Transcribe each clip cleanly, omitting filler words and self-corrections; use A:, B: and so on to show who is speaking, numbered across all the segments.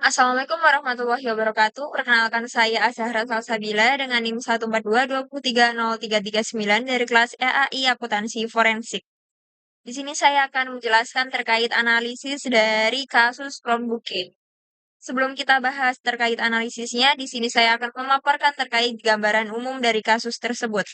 A: Assalamualaikum warahmatullahi wabarakatuh. Perkenalkan saya Azahra Salsabila dengan NIM 142230339 dari kelas EAI Akuntansi Forensik. Di sini saya akan menjelaskan terkait analisis dari kasus Chromebooking. Sebelum kita bahas terkait analisisnya, di sini saya akan memaparkan terkait gambaran umum dari kasus tersebut.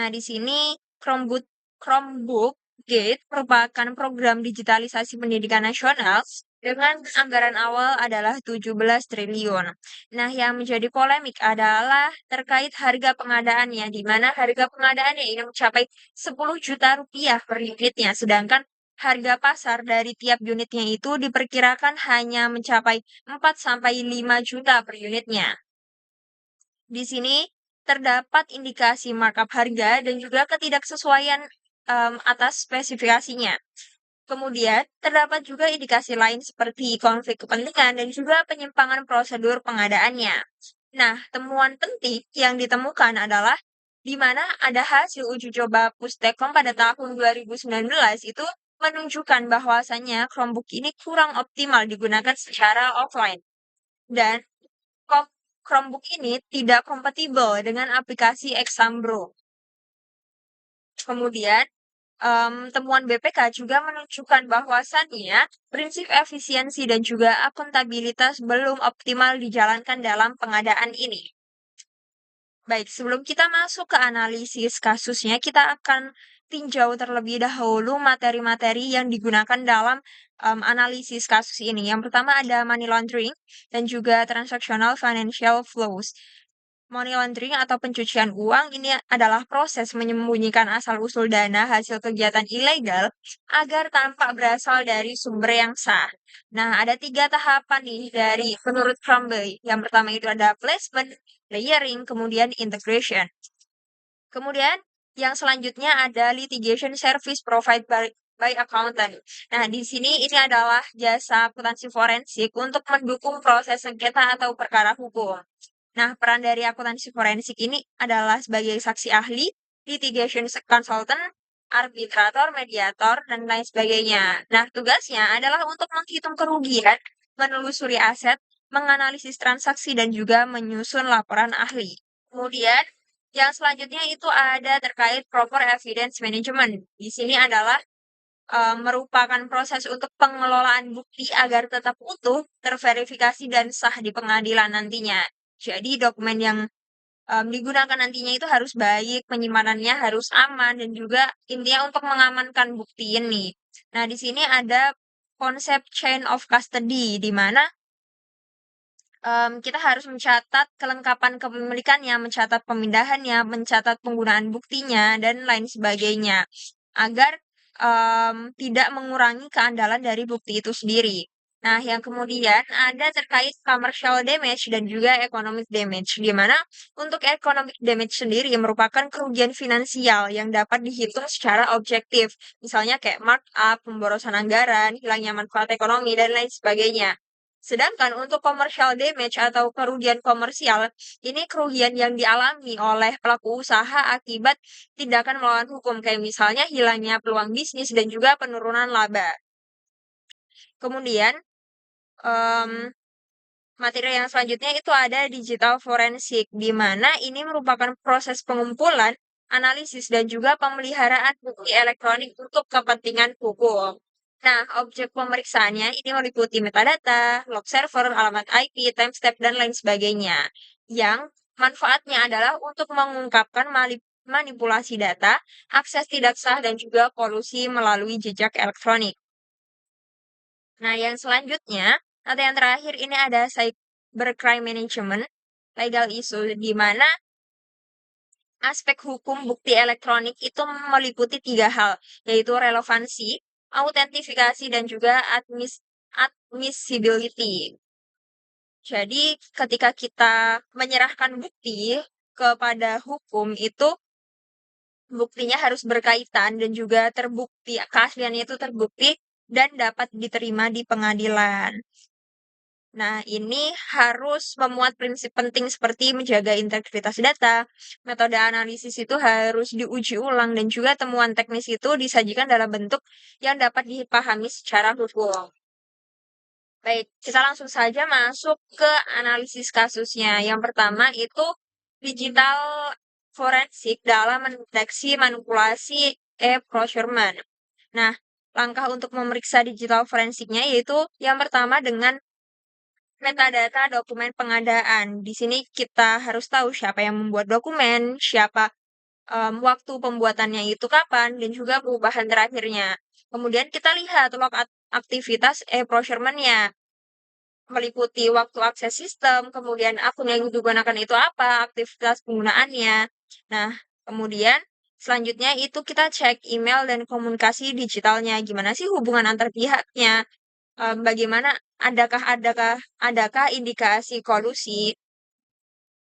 A: Nah, di sini Chromebook Gate merupakan program digitalisasi pendidikan nasional dengan anggaran awal adalah 17 triliun. Nah, yang menjadi polemik adalah terkait harga pengadaannya, di mana harga pengadaannya ini mencapai 10 juta rupiah per unitnya, sedangkan harga pasar dari tiap unitnya itu diperkirakan hanya mencapai 4 sampai 5 juta per unitnya. Di sini terdapat indikasi markup harga dan juga ketidaksesuaian atas spesifikasinya. Kemudian, terdapat juga indikasi lain seperti konflik kepentingan dan juga penyimpangan prosedur pengadaannya. Nah, temuan penting yang ditemukan adalah di mana ada hasil uji coba Pustekom pada tahun 2019 itu menunjukkan bahwasannya Chromebook ini kurang optimal digunakan secara offline. Dan Chromebook ini tidak kompatibel dengan aplikasi Exambro. Kemudian, temuan BPK juga menunjukkan bahwasannya prinsip efisiensi dan juga akuntabilitas belum optimal dijalankan dalam pengadaan ini. Baik, sebelum kita masuk ke analisis kasusnya, kita akan tinjau terlebih dahulu materi-materi yang digunakan dalam analisis kasus ini. Yang pertama ada money laundering dan juga transactional financial flows. Money laundering atau pencucian uang ini adalah proses menyembunyikan asal-usul dana hasil kegiatan ilegal agar tampak berasal dari sumber yang sah. Nah, ada 3 tahapan nih dari menurut Crumble. Yang pertama itu ada placement, layering, kemudian integration. Kemudian yang selanjutnya ada litigation service provided by accountant. Nah, di sini ini adalah jasa akuntansi forensik untuk mendukung proses sengketa atau perkara hukum. Nah, peran dari akuntansi forensik ini adalah sebagai saksi ahli, litigation consultant, arbitrator, mediator, dan lain sebagainya. Nah, tugasnya adalah untuk menghitung kerugian, menelusuri aset, menganalisis transaksi, dan juga menyusun laporan ahli. Kemudian, yang selanjutnya itu ada terkait proper evidence management. Di sini adalah merupakan proses untuk pengelolaan bukti agar tetap utuh, terverifikasi, dan sah di pengadilan nantinya. Jadi dokumen yang digunakan nantinya itu harus baik, penyimpanannya harus aman, dan juga intinya untuk mengamankan bukti ini. Nah, di sini ada konsep chain of custody, di mana kita harus mencatat kelengkapan kepemilikannya, mencatat pemindahannya, mencatat penggunaan buktinya, dan lain sebagainya, agar tidak mengurangi keandalan dari bukti itu sendiri. Nah, yang kemudian ada terkait commercial damage dan juga economic damage, di mana untuk economic damage sendiri merupakan kerugian finansial yang dapat dihitung secara objektif, misalnya kayak markup, pemborosan anggaran, hilangnya manfaat ekonomi, dan lain sebagainya. Sedangkan untuk commercial damage atau kerugian komersial, ini kerugian yang dialami oleh pelaku usaha akibat tindakan melawan hukum, kayak misalnya hilangnya peluang bisnis dan juga penurunan laba. Kemudian, em, materi yang selanjutnya itu ada digital forensik, di mana ini merupakan proses pengumpulan, analisis, dan juga pemeliharaan bukti elektronik untuk kepentingan hukum. Nah, objek pemeriksaannya ini meliputi metadata, log server, alamat IP, timestamp, dan lain sebagainya. Yang manfaatnya adalah untuk mengungkapkan manipulasi data, akses tidak sah, dan juga kolusi melalui jejak elektronik. Nah, yang selanjutnya, atau yang terakhir ini ada cybercrime management, legal issue, di mana aspek hukum bukti elektronik itu meliputi 3 hal, yaitu relevansi, autentifikasi, dan juga admissibility. Jadi, ketika kita menyerahkan bukti kepada hukum itu, buktinya harus berkaitan dan juga terbukti, keasliannya itu terbukti dan dapat diterima di pengadilan. Nah, ini harus memuat prinsip penting seperti menjaga integritas data, metode analisis itu harus diuji ulang, dan juga temuan teknis itu disajikan dalam bentuk yang dapat dipahami secara hukum. Baik, kita langsung saja masuk ke analisis kasusnya. Yang pertama itu digital forensik dalam mendeteksi manipulasi e-procurement. Nah, langkah untuk memeriksa digital forensiknya yaitu yang pertama dengan metadata dokumen pengadaan. Di sini kita harus tahu siapa yang membuat dokumen, siapa waktu pembuatannya itu kapan, dan juga perubahan terakhirnya. Kemudian kita lihat log aktivitas e-procurement-nya meliputi waktu akses sistem, kemudian akun yang digunakan itu apa, aktivitas penggunaannya. Nah, kemudian selanjutnya itu kita cek email dan komunikasi digitalnya. Gimana sih hubungan antar pihaknya? Bagaimana adakah indikasi kolusi?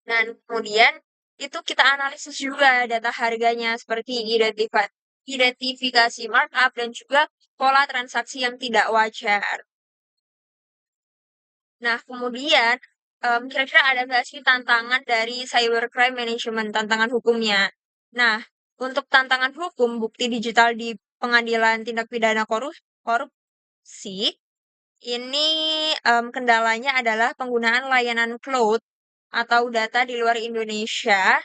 A: Dan kemudian itu kita analisis juga data harganya seperti identifikasi markup dan juga pola transaksi yang tidak wajar. Nah, kemudian kira-kira ada nggak sih tantangan dari cybercrime management, tantangan hukumnya? Nah, untuk tantangan hukum, bukti digital di pengadilan tindak pidana korupsi, ini kendalanya adalah penggunaan layanan cloud atau data di luar Indonesia.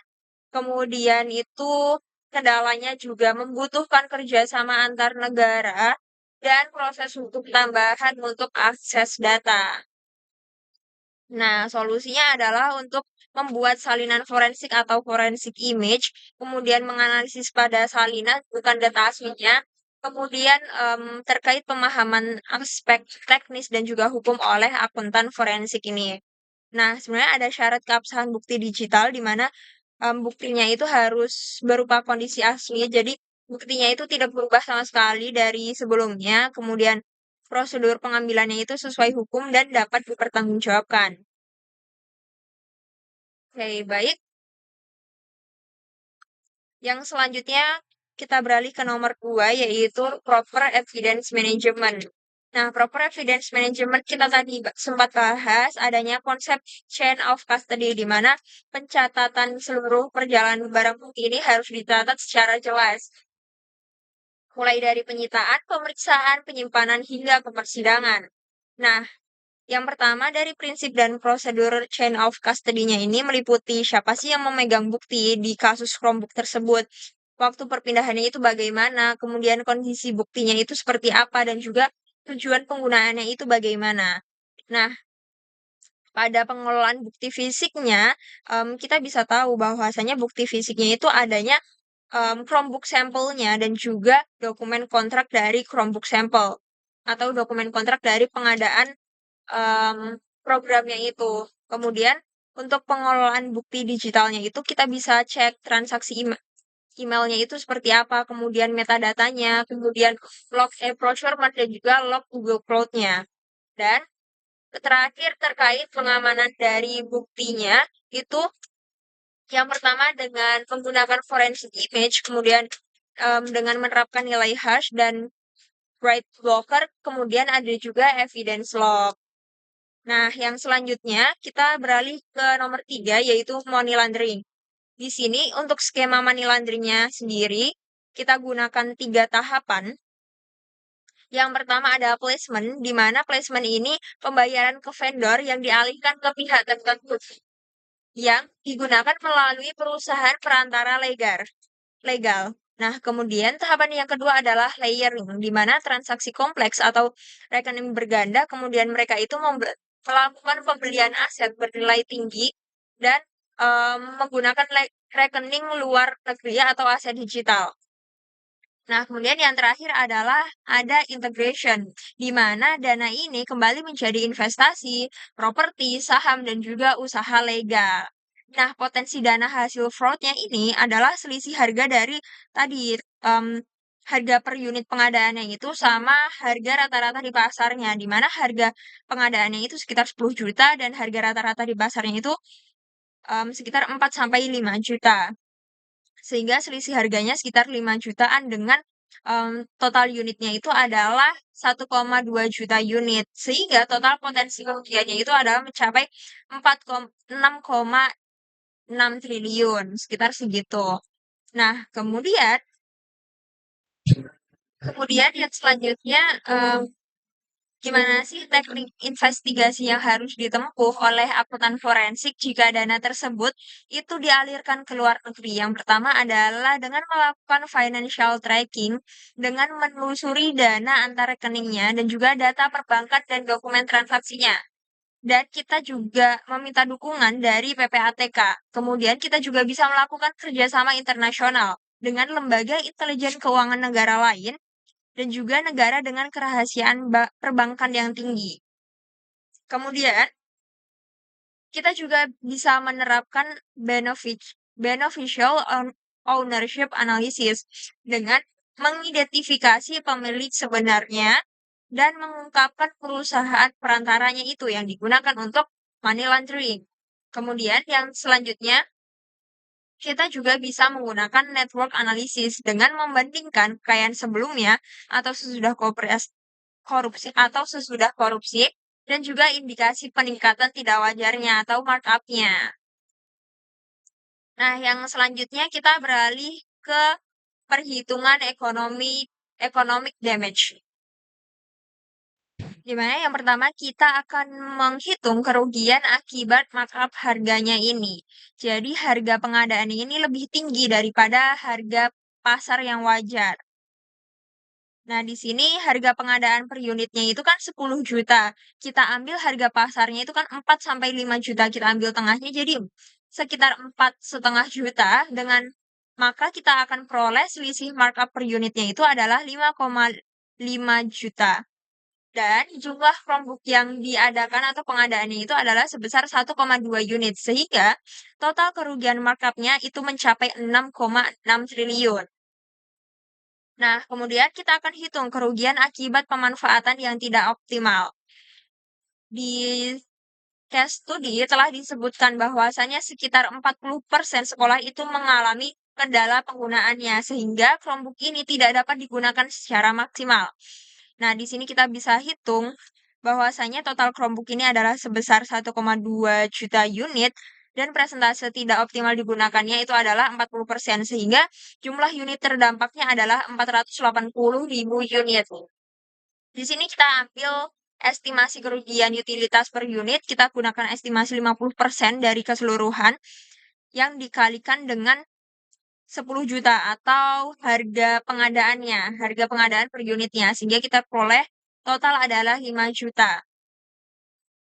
A: Kemudian itu kendalanya juga membutuhkan kerjasama antar negara dan proses hukum tambahan untuk akses data. Nah, solusinya adalah untuk membuat salinan forensik atau forensik image, kemudian menganalisis pada salinan, bukan data aslinya, kemudian terkait pemahaman aspek teknis dan juga hukum oleh akuntan forensik ini. Nah, sebenarnya ada syarat keabsahan bukti digital di mana buktinya itu harus berupa kondisi asli, jadi buktinya itu tidak berubah sama sekali dari sebelumnya, kemudian prosedur pengambilannya itu sesuai hukum dan dapat dipertanggungjawabkan. Oke, baik. Yang selanjutnya kita beralih ke nomor 2 yaitu proper evidence management. Nah, proper evidence management kita tadi sempat bahas adanya konsep chain of custody di mana pencatatan seluruh perjalanan barang bukti ini harus dicatat secara jelas. Mulai dari penyitaan, pemeriksaan, penyimpanan hingga ke persidangan. Nah, yang pertama dari prinsip dan prosedur chain of custody-nya ini meliputi siapa sih yang memegang bukti di kasus Chromebook tersebut, waktu perpindahannya itu bagaimana, kemudian kondisi buktinya itu seperti apa, dan juga tujuan penggunaannya itu bagaimana. Nah, pada pengelolaan bukti fisiknya, kita bisa tahu bahwasanya bukti fisiknya itu adanya Chromebook sampelnya dan juga dokumen kontrak dari Chromebook sampel atau dokumen kontrak dari pengadaan programnya itu. Kemudian untuk pengelolaan bukti digitalnya itu kita bisa cek transaksi emailnya itu seperti apa, kemudian metadatanya, kemudian log e-procurement dan juga log Google Cloud-nya. Dan terakhir terkait pengamanan dari buktinya itu yang pertama dengan menggunakan forensic image, kemudian dengan menerapkan nilai hash dan write blocker, kemudian ada juga evidence log. Nah, yang selanjutnya kita beralih ke nomor 3 yaitu money laundering. Di sini untuk skema money launderingnya sendiri, kita gunakan 3 tahapan. Yang pertama ada placement, di mana placement ini pembayaran ke vendor yang dialihkan ke pihak tertentu yang digunakan melalui perusahaan perantara legal. Nah, kemudian tahapan yang kedua adalah layering, di mana transaksi kompleks atau rekening berganda, kemudian mereka itu melakukan pembelian aset bernilai tinggi dan menggunakan rekening luar negeri atau aset digital. Nah, kemudian yang terakhir adalah ada integration, di mana dana ini kembali menjadi investasi, properti, saham, dan juga usaha legal. Nah, potensi dana hasil fraudnya ini adalah selisih harga dari tadi, em, harga per unit pengadaannya itu sama harga rata-rata di pasarnya, di mana harga pengadaannya itu sekitar 10 juta dan harga rata-rata di pasarnya itu sekitar 4 sampai 5 juta. Sehingga selisih harganya sekitar 5 jutaan dengan total unitnya itu adalah 1,2 juta unit. Sehingga total potensi kerugiannya itu adalah mencapai 6,6 triliun, sekitar segitu. Nah, kemudian kemudian yang selanjutnya Gimana sih teknik investigasi yang harus ditempuh oleh akuntan forensik jika dana tersebut itu dialirkan ke luar negeri? Yang pertama adalah dengan melakukan financial tracking, dengan menelusuri dana antar rekeningnya dan juga data perbankan dan dokumen transaksinya. Dan kita juga meminta dukungan dari PPATK. Kemudian kita juga bisa melakukan kerjasama internasional dengan lembaga intelijen keuangan negara lain dan juga negara dengan kerahasiaan perbankan yang tinggi. Kemudian, kita juga bisa menerapkan beneficial ownership analysis dengan mengidentifikasi pemilik sebenarnya dan mengungkapkan perusahaan perantaranya itu yang digunakan untuk money laundering. Kemudian yang selanjutnya, kita juga bisa menggunakan network analysis dengan membandingkan kekayaan sebelumnya atau sesudah korupsi dan juga indikasi peningkatan tidak wajarnya atau markup-nya. Nah, yang selanjutnya kita beralih ke perhitungan economic damage. Di mana yang pertama kita akan menghitung kerugian akibat markup harganya ini. Jadi harga pengadaan ini lebih tinggi daripada harga pasar yang wajar. Nah, di sini harga pengadaan per unitnya itu kan 10 juta. Kita ambil harga pasarnya itu kan 4 sampai 5 juta. Kita ambil tengahnya jadi sekitar 4,5 juta dengan maka kita akan peroleh selisih markup per unitnya itu adalah 5,5 juta. Dan jumlah Chromebook yang diadakan atau pengadaannya itu adalah sebesar 1,2 unit. Sehingga total kerugian markupnya itu mencapai 6,6 triliun. Nah, kemudian kita akan hitung kerugian akibat pemanfaatan yang tidak optimal. Di case study telah disebutkan bahwasannya sekitar 40% sekolah itu mengalami kendala penggunaannya sehingga Chromebook ini tidak dapat digunakan secara maksimal. Nah, di sini kita bisa hitung bahwasanya total Chromebook ini adalah sebesar 1,2 juta unit dan presentase tidak optimal digunakannya itu adalah 40% sehingga jumlah unit terdampaknya adalah 480.000 unit. Di sini kita ambil estimasi kerugian utilitas per unit, kita gunakan estimasi 50% dari keseluruhan yang dikalikan dengan 10 juta atau harga pengadaannya, harga pengadaan per unitnya, sehingga kita peroleh total adalah 5 juta.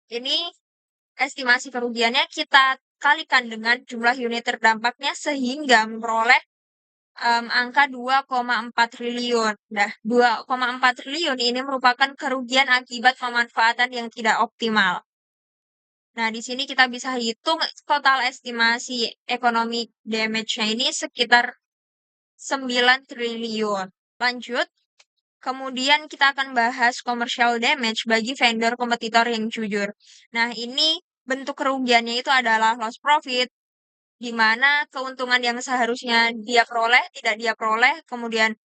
A: Ini estimasi kerugiannya kita kalikan dengan jumlah unit terdampaknya sehingga memperoleh angka 2,4 triliun. Nah, 2,4 triliun ini merupakan kerugian akibat pemanfaatan yang tidak optimal. Nah, di sini kita bisa hitung total estimasi ekonomi damage-nya ini sekitar 9 triliun. Lanjut, kemudian kita akan bahas commercial damage bagi vendor kompetitor yang jujur. Nah, ini bentuk kerugiannya itu adalah loss profit, di mana keuntungan yang seharusnya dia peroleh tidak dia peroleh, kemudian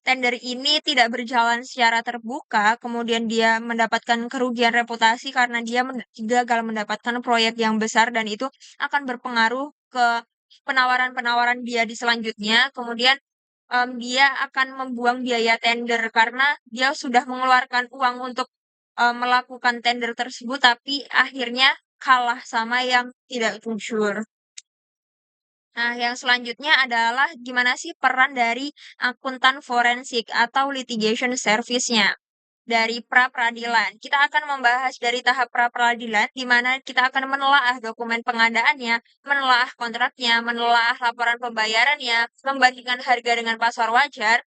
A: tender ini tidak berjalan secara terbuka, kemudian dia mendapatkan kerugian reputasi karena dia gagal mendapatkan proyek yang besar dan itu akan berpengaruh ke penawaran-penawaran dia di selanjutnya. Kemudian dia akan membuang biaya tender karena dia sudah mengeluarkan uang untuk melakukan tender tersebut, tapi akhirnya kalah sama yang tidak jujur. Nah, yang selanjutnya adalah gimana sih peran dari akuntan forensik atau litigation service-nya dari pra-peradilan. Kita akan membahas dari tahap pra-peradilan, di mana kita akan menelaah dokumen pengadaannya, menelaah kontraknya, menelaah laporan pembayarannya, membandingkan harga dengan pasar wajar,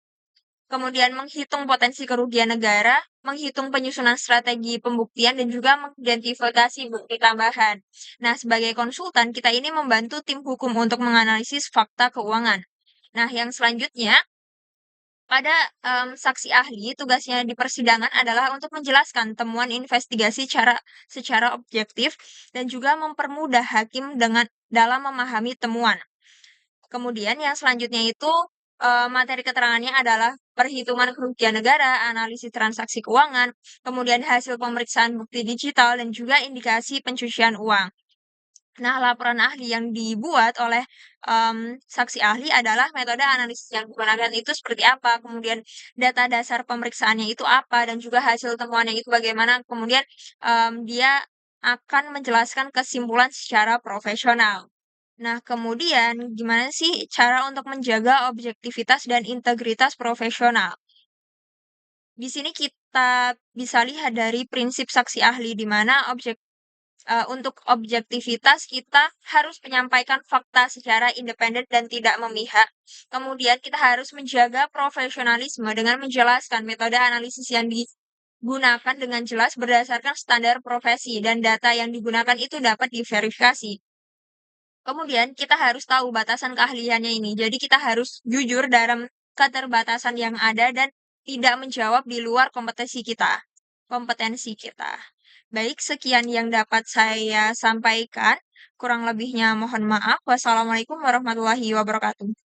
A: kemudian menghitung potensi kerugian negara, menghitung penyusunan strategi pembuktian, dan juga mengidentifikasi bukti tambahan. Nah, sebagai konsultan, kita ini membantu tim hukum untuk menganalisis fakta keuangan. Nah, yang selanjutnya, pada saksi ahli, tugasnya di persidangan adalah untuk menjelaskan temuan investigasi secara objektif dan juga mempermudah hakim dalam memahami temuan. Kemudian yang selanjutnya itu materi keterangannya adalah perhitungan kerugian negara, analisis transaksi keuangan, kemudian hasil pemeriksaan bukti digital, dan juga indikasi pencucian uang. Nah, laporan ahli yang dibuat oleh, saksi ahli adalah metode analisis yang digunakan itu seperti apa, kemudian data dasar pemeriksaannya itu apa, dan juga hasil temuannya itu bagaimana, kemudian, dia akan menjelaskan kesimpulan secara profesional. Nah, kemudian gimana sih cara untuk menjaga objektivitas dan integritas profesional? Di sini kita bisa lihat dari prinsip saksi ahli, di mana untuk objektivitas kita harus menyampaikan fakta secara independen dan tidak memihak. Kemudian kita harus menjaga profesionalisme dengan menjelaskan metode analisis yang digunakan dengan jelas berdasarkan standar profesi dan data yang digunakan itu dapat diverifikasi. Kemudian kita harus tahu batasan keahliannya ini. Jadi kita harus jujur dalam keterbatasan yang ada dan tidak menjawab di luar kompetensi kita. Baik, sekian yang dapat saya sampaikan. Kurang lebihnya mohon maaf. Wassalamualaikum warahmatullahi wabarakatuh.